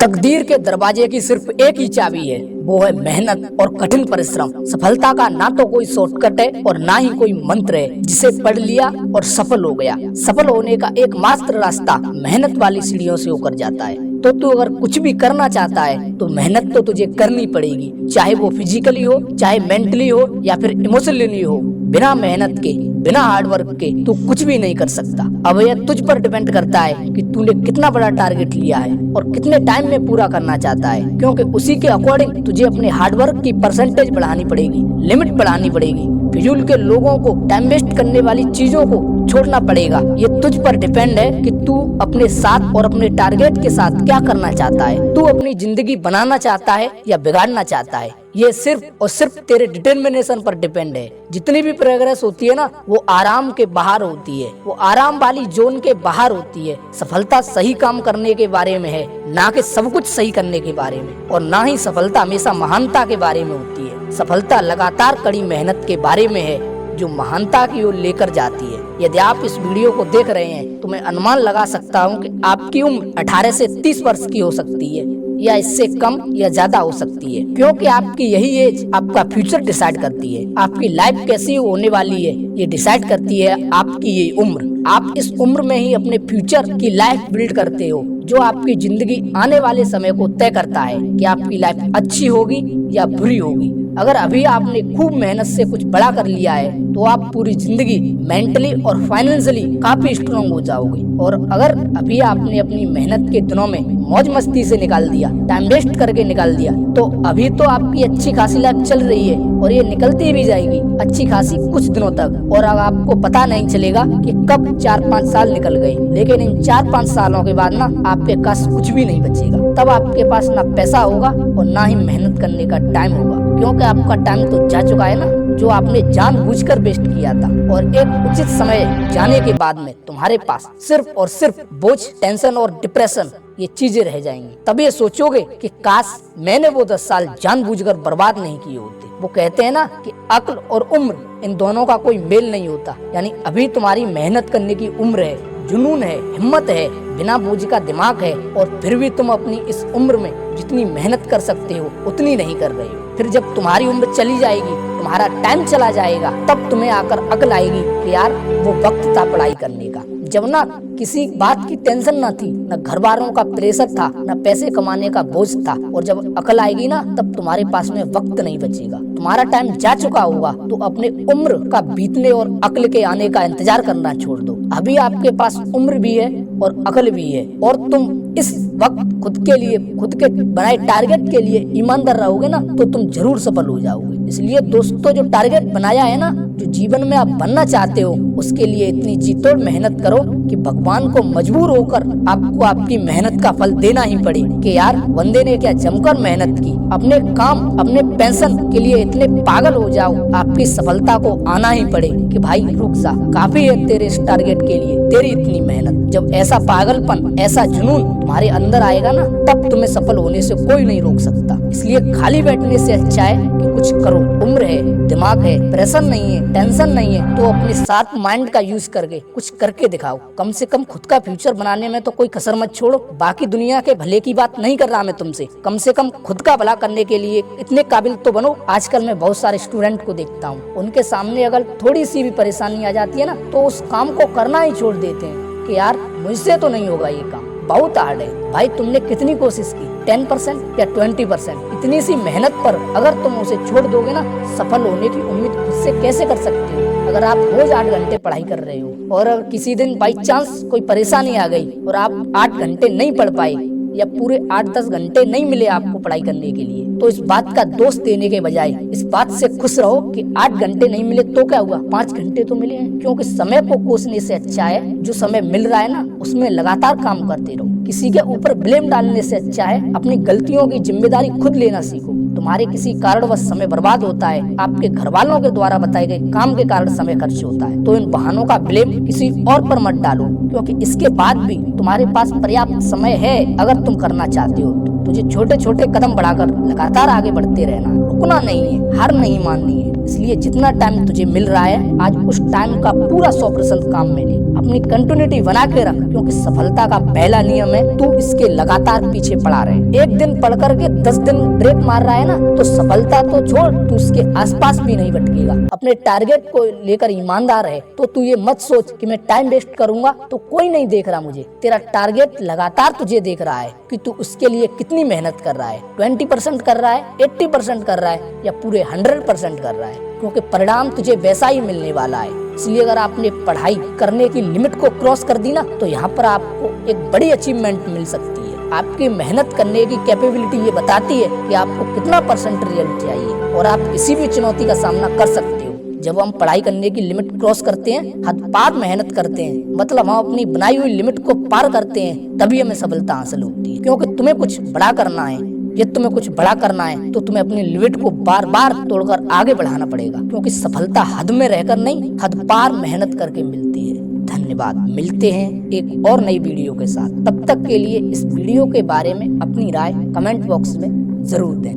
तकदीर के दरवाजे की सिर्फ एक ही चाबी है, वो है मेहनत और कठिन परिश्रम। सफलता का ना तो कोई शॉर्टकट है और ना ही कोई मंत्र है जिसे पढ़ लिया और सफल हो गया। सफल होने का एकमात्र रास्ता मेहनत वाली सीढ़ियों से होकर जाता है। तो तू अगर कुछ भी करना चाहता है तो मेहनत तो तुझे करनी पड़ेगी, चाहे वो फिजिकली हो, चाहे मेंटली हो या फिर इमोशनली हो। बिना मेहनत के, बिना हार्डवर्क के तू कुछ भी नहीं कर सकता। अब यह तुझ पर डिपेंड करता है कि तूने कितना बड़ा टारगेट लिया है और कितने टाइम में पूरा करना चाहता है, क्योंकि उसी के अकॉर्डिंग तुझे अपने हार्डवर्क की परसेंटेज बढ़ानी पड़ेगी, लिमिट बढ़ानी पड़ेगी। फिजूल के लोगों को, टाइम वेस्ट करने वाली चीजों को छोड़ना पड़ेगा। ये तुझ पर डिपेंड है कि तू अपने साथ और अपने टारगेट के साथ क्या करना चाहता है। तू अपनी जिंदगी बनाना चाहता है या बिगाड़ना चाहता है, ये सिर्फ और सिर्फ तेरे डिटर्मिनेशन पर डिपेंड है। जितनी भी प्रोग्रेस होती है ना, वो आराम के बाहर होती है, वो आराम वाली जोन के बाहर होती है। सफलता सही काम करने के बारे में है, ना कि सब कुछ सही करने के बारे में, और ना ही सफलता हमेशा महानता के बारे में होती है। सफलता लगातार कड़ी मेहनत के बारे में है जो महानता की ओर लेकर जाती है। यदि आप इस वीडियो को देख रहे हैं तो मैं अनुमान लगा सकता हूं कि आपकी उम्र 18 से 30 वर्ष की हो सकती है, या इससे कम या ज्यादा हो सकती है, क्योंकि आपकी यही एज आपका फ्यूचर डिसाइड करती है। आपकी लाइफ कैसी होने वाली है ये डिसाइड करती है आपकी ये उम्र। आप इस उम्र में ही अपने फ्यूचर की लाइफ बिल्ड करते हो, जो आपकी जिंदगी आने वाले समय को तय करता है कि आपकी लाइफ अच्छी होगी या बुरी होगी। अगर अभी आपने खूब मेहनत से कुछ बड़ा कर लिया है तो आप पूरी जिंदगी मेंटली और फाइनेंशियली काफी स्ट्रांग हो जाओगे। और अगर अभी आपने अपनी मेहनत के दिनों में मौज मस्ती से निकाल दिया, टाइम वेस्ट करके निकाल दिया, तो अभी तो आपकी अच्छी खासी लाइफ चल रही है और ये निकलती भी जाएगी अच्छी खासी कुछ दिनों तक, और अब आपको पता नहीं चलेगा कि कब 4-5 साल निकल गए। लेकिन इन 4-5 सालों के बाद ना आपके पास कुछ भी नहीं बचेगा। तब आपके पास ना पैसा होगा और ना ही मेहनत करने का टाइम होगा, क्योंकि आपका टाइम तो जा चुका है ना, जो आपने जानबूझकर वेस्ट किया था। और एक उचित समय जाने के बाद में तुम्हारे पास सिर्फ और सिर्फ बोझ, टेंशन और डिप्रेशन ये चीजें रह जाएंगी। तब ये सोचोगे कि काश मैंने वो 10 साल जानबूझकर बर्बाद नहीं किए होते। वो कहते हैं ना कि अक्ल और उम्र, इन दोनों का कोई मेल नहीं होता। यानी अभी तुम्हारी मेहनत करने की उम्र है, जुनून है, हिम्मत है, बिना बोझ का दिमाग है, और फिर भी तुम अपनी इस उम्र में जितनी मेहनत कर सकते हो उतनी नहीं कर रहे हो। फिर जब तुम्हारी उम्र चली जाएगी, तुम्हारा टाइम चला जाएगा, तब तुम्हें आकर अकल आएगी कि यार वो वक्त था पढ़ाई करने का, जब ना किसी बात की टेंशन ना थी, ना घर वालों का प्रेशर था, ना पैसे कमाने का बोझ था। और जब अकल आएगी ना, तब तुम्हारे पास में वक्त नहीं बचेगा, तुम्हारा टाइम जा चुका होगा। तो अपने उम्र का बीतने और अकल के आने का इंतजार करना छोड़ दो। अभी आपके पास उम्र भी है और अकल भी है, और तुम इस वक्त खुद के लिए, खुद के बनाए टारगेट के लिए ईमानदार रहोगे ना, तो तुम जरूर सफल हो जाओगे। इसलिए दोस्तों, जो टारगेट बनाया है ना, जो जीवन में आप बनना चाहते हो, उसके लिए इतनी जीतोड़ मेहनत करो कि भगवान को मजबूर होकर आपको आपकी मेहनत का फल देना ही पड़े कि यार बंदे ने क्या जमकर मेहनत की। अपने काम, अपने पेंशन के लिए इतने पागल हो जाओ, आपकी सफलता को आना ही पड़े कि भाई रुक जा, काफी है तेरे इस टारगेट के लिए तेरी इतनी मेहनत। जब ऐसा पागलपन, ऐसा जुनून तुम्हारे अंदर आएगा ना, तब तुम्हें सफल होने से कोई नहीं रोक सकता। इसलिए खाली बैठने से अच्छा है कि कुछ करो। उम्र है, दिमाग है, प्रेशर नहीं है, टेंशन नहीं है, तो अपने साथ माइंड का यूज करके कुछ करके दिखाओ। कम से कम खुद का फ्यूचर बनाने में तो कोई कसर मत छोड़ो। बाकी दुनिया के भले की बात नहीं कर रहा मैं तुमसे, कम से कम खुद का भला करने के लिए इतने काबिल तो बनो। आजकल मैं बहुत सारे स्टूडेंट को देखता हूँ, उनके सामने अगर थोड़ी सी भी परेशानी आ जाती है ना, तो उस काम को करना ही छोड़ देते हैं कि यार मुझसे तो नहीं होगा, ये काम बहुत हार्ड है। भाई तुमने कितनी कोशिश की, 10% या 20%? इतनी सी मेहनत पर अगर तुम उसे छोड़ दोगे ना, सफल होने की उम्मीद खुद से कैसे कर सकते हो? अगर आप रोज 8 घंटे पढ़ाई कर रहे हो और अगर किसी दिन बाई चांस कोई परेशानी आ गई और आप 8 घंटे नहीं पढ़ पाए, या पूरे 8-10 घंटे नहीं मिले आपको पढ़ाई करने के लिए, तो इस बात का दोष देने के बजाय इस बात से खुश रहो कि 8 घंटे नहीं मिले तो क्या हुआ, 5 घंटे तो मिले हैं। क्योंकि समय को कोसने से अच्छा है जो समय मिल रहा है ना, उसमें लगातार काम करते रहो। किसी के ऊपर ब्लेम डालने से अच्छा है अपनी गलतियों की जिम्मेदारी खुद लेना सीखो। तुम्हारे किसी कारणवश समय बर्बाद होता है, आपके घर वालों के द्वारा बताए गए काम के कारण समय खर्च होता है, तो इन बहानों का ब्लेम किसी और पर मत डालो, क्योंकि इसके बाद भी तुम्हारे पास पर्याप्त समय है। अगर तुम करना चाहते हो तो तुझे छोटे छोटे कदम बढ़ाकर लगातार आगे बढ़ते रहना, रुकना नहीं है, हार नहीं माननी है। इसलिए जितना टाइम तुझे मिल रहा है, आज उस टाइम का पूरा 100% काम में ले। अपनी कंटिन्यूटी बना के रख, क्योंकि सफलता का पहला नियम है तू इसके लगातार पीछे पड़ा रहे। एक दिन पढ़ करके 10 दिन ब्रेक मार रहा है ना, तो सफलता तो छोड़, तू उसके आसपास भी नहीं भटकेगा। अपने टारगेट को लेकर ईमानदार है, तो तू ये मत सोच कि मैं टाइम वेस्ट करूंगा तो कोई नहीं देख रहा मुझे। तेरा टारगेट लगातार तुझे देख रहा है कि तू उसके लिए कितनी मेहनत कर रहा है। 20% कर रहा है, 80% कर रहा है, या पूरे 100% कर रहा है, क्योंकि परिणाम तुझे वैसा ही मिलने वाला है। इसलिए अगर आपने पढ़ाई करने की लिमिट को क्रॉस कर दी ना, तो यहाँ पर आपको एक बड़ी अचीवमेंट मिल सकती है। आपकी मेहनत करने की कैपेबिलिटी ये बताती है कि आपको कितना % रिजल्ट चाहिए, और आप किसी भी चुनौती का सामना कर सकते हो। जब हम पढ़ाई करने की लिमिट क्रॉस करते हैं, हद पार मेहनत करते हैं, मतलब हम अपनी बनाई हुई लिमिट को पार करते हैं, तभी हमें सफलता हासिल होती है। क्योंकि तुम्हें कुछ बड़ा करना है, ये तुम्हें कुछ बड़ा करना है, तो तुम्हें अपनी लिमिट को बार बार तोड़कर आगे बढ़ाना पड़ेगा, क्योंकि सफलता हद में रहकर नहीं, हद पार मेहनत करके मिलती है। धन्यवाद। मिलते हैं एक और नई वीडियो के साथ। तब तक के लिए इस वीडियो के बारे में अपनी राय कमेंट बॉक्स में जरूर दें।